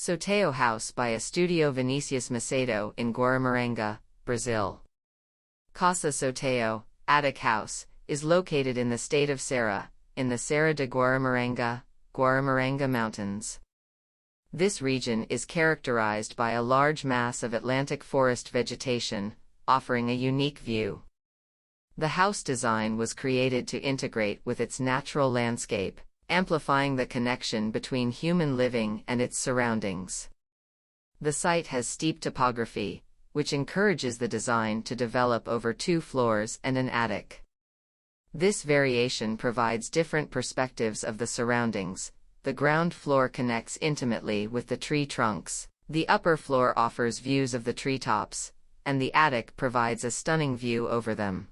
Sótão House by Estúdio Vinicius Macêdo in Guaramiranga, Brazil. Casa Sótão, Attic House, is located in the state of Ceará, in the Serra de Guaramiranga, Guaramiranga Mountains. This region is characterized by a large mass of Atlantic forest vegetation, offering a unique view. The house design was created to integrate with its natural landscape, amplifying the connection between human living and its surroundings. The site has steep topography, which encourages the design to develop over 2 floors and an attic. This variation provides different perspectives of the surroundings. The ground floor connects intimately with the tree trunks, the upper floor offers views of the treetops, and the attic provides a stunning view over them.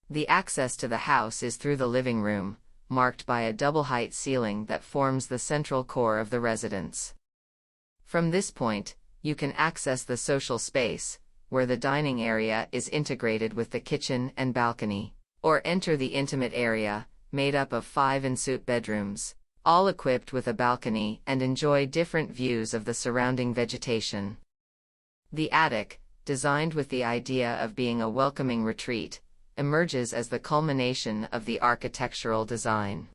The access to the house is through the living room, marked by a double-height ceiling that forms the central core of the residence. From this point, you can access the social space, where the dining area is integrated with the kitchen and balcony, or enter the intimate area, made up of 5 ensuite bedrooms, all equipped with a balcony, and enjoy different views of the surrounding vegetation. The attic, designed with the idea of being a welcoming retreat, emerges as the culmination of the architectural design.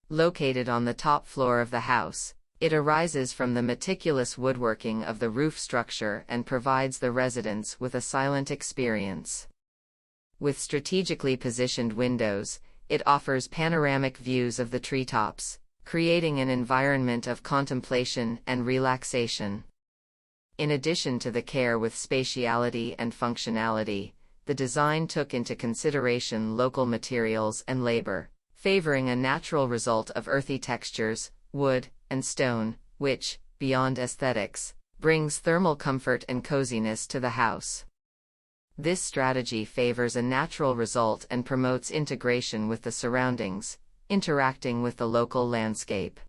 Located on the top floor of the house, it arises from the meticulous woodworking of the roof structure and provides the residents with a silent experience. With strategically positioned windows, it offers panoramic views of the treetops, creating an environment of contemplation and relaxation. In addition to the care with spatiality and functionality, the design took into consideration local materials and labor, favoring a natural result of earthy textures, wood, and stone, which, beyond aesthetics, brings thermal comfort and coziness to the house. This strategy favors a natural result and promotes integration with the surroundings, interacting with the local landscape.